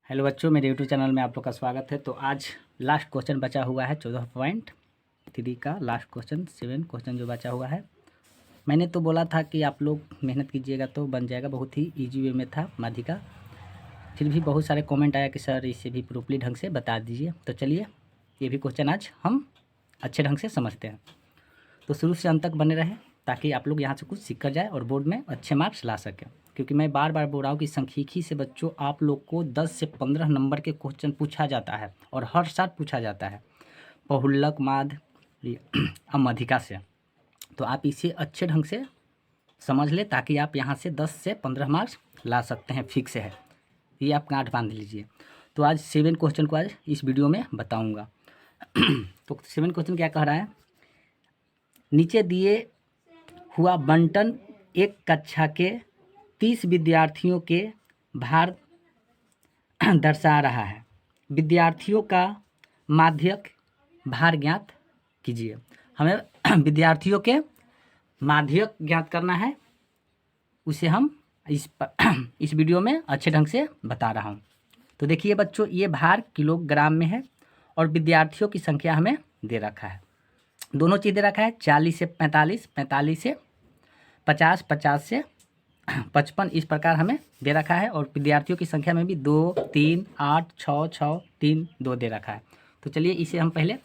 Hello बच्चों, मेरे YouTube channel में आप लोग का स्वागत है। तो आज लास्ट क्वेश्चन बचा हुआ है 14.3 का लास्ट क्वेश्चन 7 क्वेश्चन जो बचा हुआ है। मैंने तो बोला था कि आप लोग मेहनत कीजिएगा तो बन जाएगा, बहुत ही इजी वे में था माध्यिका। फिर भी बहुत सारे कमेंट आया कि सर इसे भी प्रॉपर्ली ढंग से बता दीजिए। तो चलिए ये भी क्वेश्चन आज हम अच्छे ढंग से समझते हैं। तो शुरू से अंत तक बने रहें ताकि आप लोग यहाँ से कुछ सीख कर जाए और बोर्ड में अच्छे मार्क्स ला सकें। क्योंकि मैं बार बार बोल रहा हूँ कि सांख्यिकी से बच्चों आप लोग को 10 से 15 नंबर के क्वेश्चन पूछा जाता है और हर साल पूछा जाता है बहुलक माध्य अवमधिका से। तो आप इसे अच्छे ढंग से समझ ले ताकि आप यहाँ से 10 से 15 मार्क्स ला सकते हैं, फिक्स है ये, आप गांठ बांध लीजिए। तो आज 7 क्वेश्चन को आज इस वीडियो में बताऊँगा। तो 7 क्वेश्चन क्या कह रहा है, नीचे दिए हुआ बंटन एक कक्षा के 30 विद्यार्थियों के भार दर्शा रहा है। विद्यार्थियों का माध्यक भार ज्ञात कीजिए। हमें विद्यार्थियों के माध्यक ज्ञात करना है, उसे हम इस वीडियो में अच्छे ढंग से बता रहा हूँ। तो देखिए बच्चों, ये भार किलोग्राम में है और विद्यार्थियों की संख्या हमें दे रखा है, दोनों चीज़ दे रखा है 40 से 45, 45 से 50, 50 से 55, इस प्रकार हमें दे रखा है। और विद्यार्थियों की संख्या में भी 2, 3, 8, 6, 6, 3, 2 दे रखा है। तो चलिए इसे हम पहले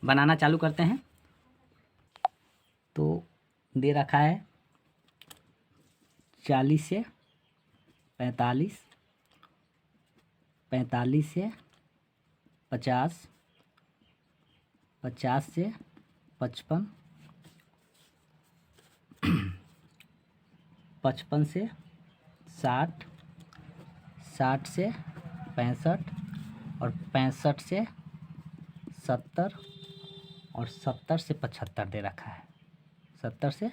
बनाना चालू करते हैं। तो दे रखा है 40 से 45, 45 से 50, 50 से 55, 55 से 60, 60 से 65 और 65 से 70 और 70 से 75 दे रखा है। 70 से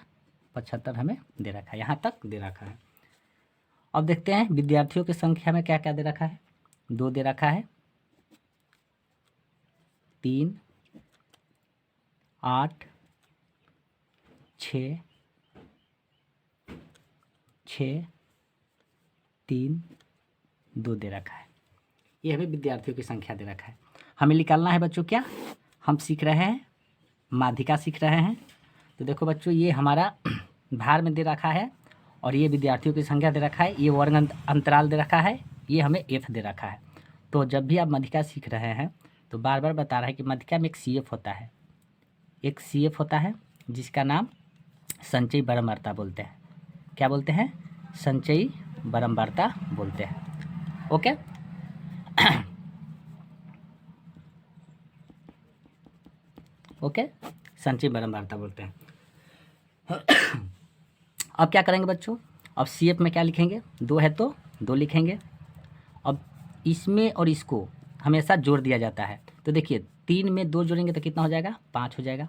75 हमें दे रखा है, यहाँ तक दे रखा है। अब देखते हैं विद्यार्थियों की संख्या में क्या क्या दे रखा है। 2 दे रखा है, 3, 8, 6, 6, 3, 2 दे रखा है। ये हमें विद्यार्थियों की संख्या दे रखा है। हमें निकालना है बच्चों क्या, हम सीख रहे हैं माध्यिका सीख रहे हैं। तो देखो बच्चों, ये हमारा भार में दे रखा है और ये विद्यार्थियों की संख्या दे रखा है, ये वर्ग अंतराल दे रखा है, ये हमें एफ दे रखा है। तो जब भी आप माध्यिका सीख रहे हैं तो बार बार बता रहा है कि माध्यिका में एक सी एफ होता है, एक सी एफ होता है जिसका नाम संचयी बारंबारता बोलते हैं। क्या बोलते हैं? संचयी बारंबारता बोलते हैं। ओके ओके, संचयी बारंबारता बोलते हैं। अब क्या करेंगे बच्चों, अब सी एफ में क्या लिखेंगे, 2 है तो 2 लिखेंगे। अब इसमें और इसको हमेशा जोड़ दिया जाता है। तो देखिए 3 में 2 जोड़ेंगे तो कितना हो जाएगा, 5 हो जाएगा।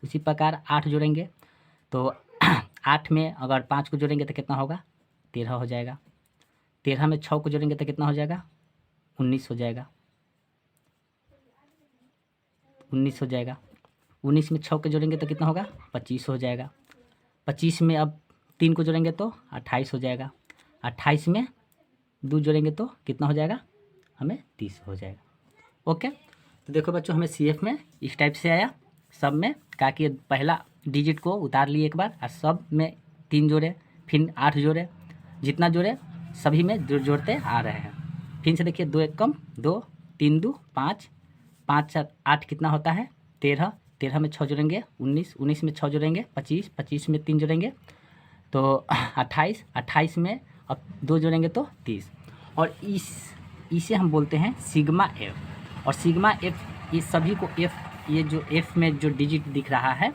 उसी प्रकार 8 जोड़ेंगे तो 8 में अगर 5 को जोड़ेंगे तो कितना होगा, 13 हो जाएगा। 13 में 6 को जोड़ेंगे तो कितना हो जाएगा, 19 हो जाएगा। 19 हो जाएगा। 19 में 6 को जोड़ेंगे तो कितना होगा, 25 हो जाएगा। 25 में अब 3 को जोड़ेंगे तो 28 हो जाएगा। 28 में 2 जोड़ेंगे तो कितना हो जाएगा, हमें 30 हो जाएगा। ओके, तो देखो बच्चों, हमें सी एफ में इस टाइप से आया। सब में का कि पहला डिजिट को उतार लिए एक बार और सब में 3 जोड़े, फिर 8 जोड़े, जितना जोड़े सभी में जोड़ते आ रहे हैं। फिर से देखिए 2 एक कम 2, 3 2 5, 5 7 8 कितना होता है, 13, 13 में 6 जोड़ेंगे 19, 19 में 6 जोड़ेंगे 25, 25 में 3 जोड़ेंगे तो 28, 28 में अब 2 जोड़ेंगे तो 30। और इसे हम बोलते हैं सिग्मा एफ। और सिग्मा एफ, ये सभी को एफ, ये जो एफ में जो डिजिट दिख रहा है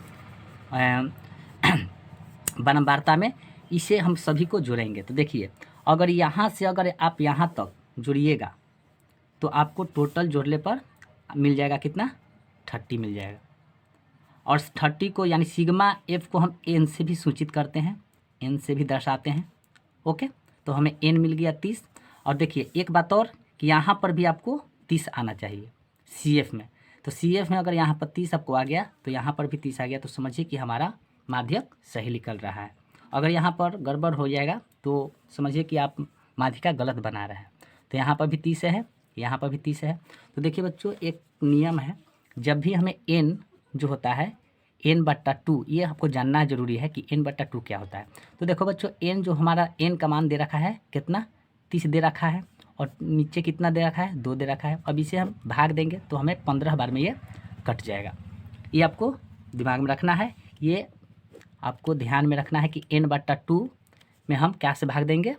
बारंबारता में, इसे हम सभी को जोड़ेंगे। तो देखिए अगर यहाँ से अगर आप यहाँ तक जुड़िएगा तो आपको टोटल जोड़ने पर मिल जाएगा कितना, 30 मिल जाएगा। और 30 को यानी सिग्मा एफ को हम एन से भी सूचित करते हैं, एन से भी दर्शाते हैं। ओके, तो हमें एन मिल गया 30। और देखिए एक बात और कि यहाँ पर भी आपको 30 आना चाहिए सी एफ में। तो सी एफ में अगर यहाँ पर 30 आपको आ गया तो यहाँ पर भी 30 आ गया, तो समझिए कि हमारा माध्यक सही निकल रहा है। अगर यहाँ पर गड़बड़ हो जाएगा तो समझिए कि आप माध्यिका गलत बना रहे हैं। तो यहाँ पर भी 30 है, यहाँ पर भी 30 है। तो देखिए बच्चों, एक नियम है, जब भी हमें n जो होता है n/2, ये आपको जानना जरूरी है कि n/2 क्या होता है। तो देखो बच्चों, n जो हमारा n का मान दे रखा है कितना, 30 दे रखा है, और नीचे कितना दे रखा है, 2 दे रखा है। अब इसे हम भाग देंगे तो हमें 15 बार में ये कट जाएगा। ये आपको दिमाग में रखना है, ये आपको ध्यान में रखना है कि n/2 में हम क्या से भाग देंगे,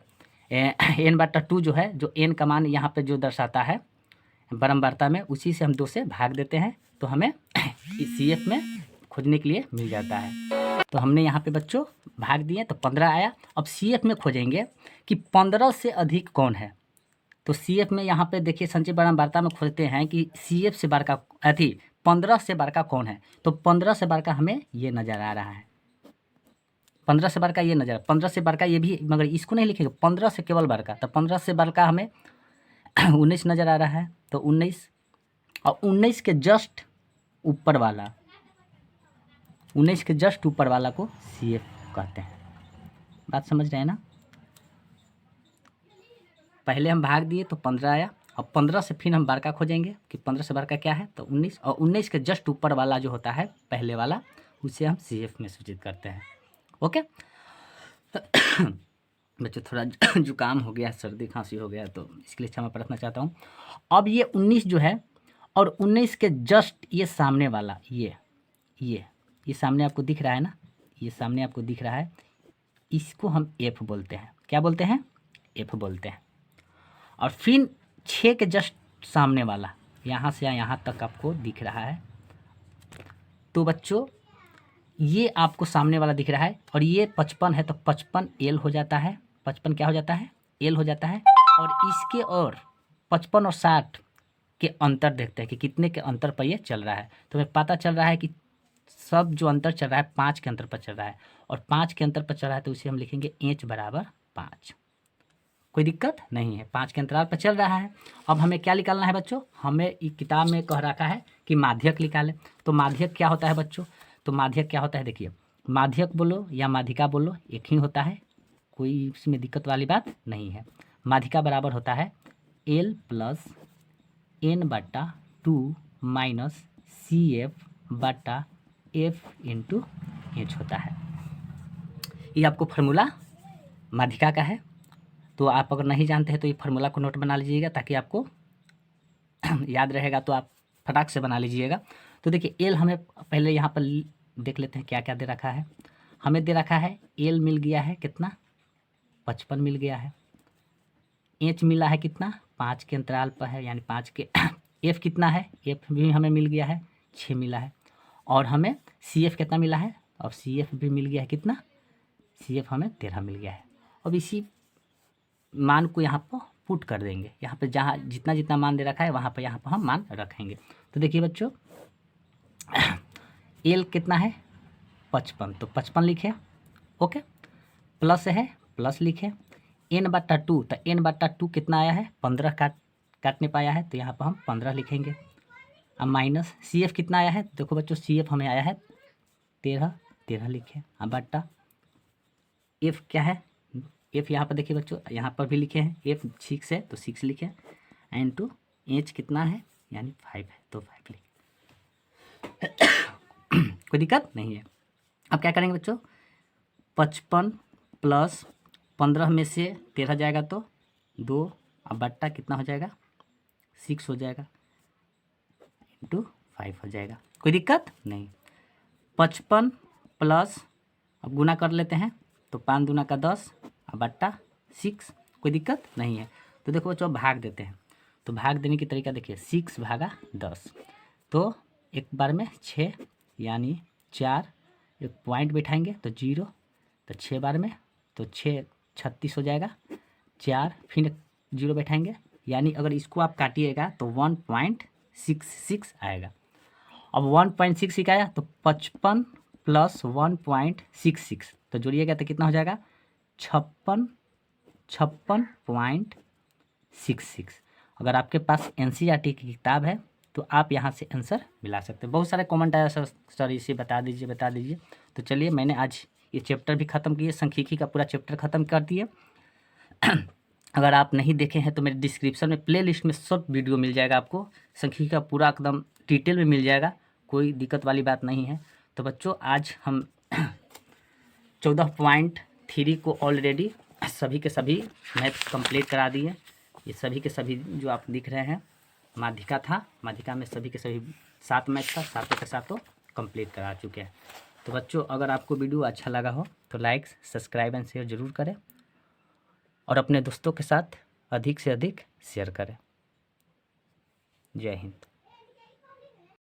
n/2 जो है, जो n का मान यहाँ पे जो दर्शाता है बारंबारता में, उसी से हम 2 से भाग देते हैं, तो हमें CF में खोजने के लिए मिल जाता है। तो हमने यहाँ पे बच्चों भाग दिए तो 15 आया। अब CF में खोजेंगे कि 15 से अधिक कौन है। तो CF में यहाँ पे देखिए संचय बारंबारता में खोजते हैं कि CF से बड़ा का 15 से बड़ा कौन है। तो 15 से बड़ा हमें ये नज़र आ रहा है, 15 से बड़ा ये नज़र, 15 से बड़ा ये भी, मगर इसको नहीं लिखेंगे, 15 से केवल बड़ा। तो 15 से बड़ा हमें 19 नज़र आ रहा है, तो 19, और 19 के जस्ट ऊपर वाला, 19 के जस्ट ऊपर वाला को CF कहते हैं। बात समझ रहे हैं ना। पहले हम भाग दिए तो 15 आया, और 15 से फिर हम बारका खोजेंगे कि 15 से बारका क्या है, तो 19, और 19 के जस्ट ऊपर वाला जो होता है पहले वाला, उसे हम CF में सूचित करते हैं। ओके बच्चों, थोड़ा जुकाम हो गया, सर्दी खांसी हो गया, तो इसके लिए क्षमा प्रार्थना चाहता हूँ। अब ये 19 जो है, और 19 के जस्ट ये सामने वाला, ये सामने आपको दिख रहा है ना, ये सामने आपको दिख रहा है, इसको हम F बोलते हैं। क्या बोलते हैं? F बोलते हैं। और फिर 6 के जस्ट सामने वाला, यहाँ से यहाँ तक आपको दिख रहा है, तो बच्चों ये आपको सामने वाला दिख रहा है, और ये 55 है, तो 55 L हो जाता है। 55 क्या हो जाता है? L हो जाता है। और इसके और 55 और 60 के अंतर देखते हैं कि कितने के अंतर पर ये चल रहा है। तो हमें पता चल रहा है कि सब जो अंतर चल रहा है 5 के अंतर पर चल रहा है, और 5 के अंतर पर चल रहा है, तो उसे हम लिखेंगे h = 5। कोई दिक्कत नहीं है, 5 के अंतराल पर चल रहा है। अब हमें क्या निकालना है बच्चों? हमें किताब में कह रखा है कि माध्यक निकालें। तो माध्यक क्या होता है बच्चों? तो माध्यक क्या होता है, देखिए, माध्यक बोलो या माध्यिका बोलो, एक ही होता है, कोई इसमें दिक्कत वाली बात नहीं है। माध्यिका बराबर होता है L + n/2 - CF/F × H होता है। ये आपको फार्मूला माध्यिका का है। तो आप अगर नहीं जानते हैं तो ये फार्मूला को नोट बना लीजिएगा, ताकि आपको याद रहेगा, तो आप फटाक से बना लीजिएगा। तो देखिए, L हमें पहले यहाँ पर देख लेते हैं क्या क्या दे रखा है। हमें दे रखा है L मिल गया है कितना, 55 मिल गया है। H मिला है कितना, 5 के अंतराल पर है, यानी 5 के F कितना है, F भी हमें मिल गया है, 6 मिला है। और हमें CF कितना मिला है, और CF भी मिल गया है कितना, CF हमें 13 मिल गया है। अब इसी मान को यहाँ पर पुट कर देंगे, यहाँ पे जहाँ जितना जितना मान दे रखा है वहाँ पर यहाँ पर हम मान रखेंगे। तो देखिए बच्चों, L कितना है, 55, तो 55 लिखे, ओके। प्लस है, प्लस लिखे। n/2, तो n/2 कितना आया है, 15 काटने पाया है, तो यहाँ पर हम 15 लिखेंगे। अब माइनस CF कितना आया है, देखो बच्चों, CF हमें आया है 13 लिखे। अब बट्टा F क्या है, F यहाँ पर देखिए बच्चों, यहाँ पर भी लिखे हैं, F 6 है तो 6 लिखे, एंड टू H कितना है, यानी 5 है, तो 5 लिखे। कोई दिक्कत नहीं है। अब क्या करेंगे बच्चों, 55 + 15 में से 13 जाएगा तो 2, अब बट्टा कितना हो जाएगा, 6 हो जाएगा, इंटू 5 हो जाएगा। कोई दिक्कत नहीं। 55 प्लस, अब गुना कर लेते हैं, तो 5 दूना का 10, अब बट्टा 6, कोई दिक्कत नहीं है। तो देखो बच्चों, भाग देते हैं। तो भाग देने की तरीका देखिए, 6 / 10, तो एक बार में 6, यानी 4, एक पॉइंट बैठाएंगे तो 0, तो 6 बार में, तो 6 36 हो जाएगा। 4 फिर 0 बैठाएंगे, यानी अगर इसको आप काटिएगा तो 1.66 आएगा। अब 1.66 आया तो 55 + 1.66, तो जोड़िएगा तो कितना हो जाएगा, 56.66। अगर आपके पास NCERT की किताब है तो आप यहाँ से आंसर मिला सकते हैं। बहुत सारे कमेंट आया, सर इसे बता दीजिए। तो चलिए, मैंने आज ये चैप्टर भी ख़त्म किए, सांख्यिकी का पूरा चैप्टर ख़त्म कर दिए। अगर आप नहीं देखे हैं तो मेरे डिस्क्रिप्शन में प्लेलिस्ट में सब वीडियो मिल जाएगा आपको, संख्या का पूरा एकदम डिटेल में मिल जाएगा, कोई दिक्कत वाली बात नहीं है। तो बच्चों आज हम 14.3 को ऑलरेडी सभी के सभी मैथ कंप्लीट करा दिए। ये सभी के सभी जो आप दिख रहे हैं माध्यिका था, माध्यिका में सभी के सभी 7 मैथ था, सातों के सातों कंप्लीट करा चुके हैं। तो बच्चों अगर आपको वीडियो अच्छा लगा हो तो लाइक, सब्सक्राइब एंड शेयर ज़रूर करें और अपने दोस्तों के साथ अधिक से अधिक शेयर करें। जय हिंद।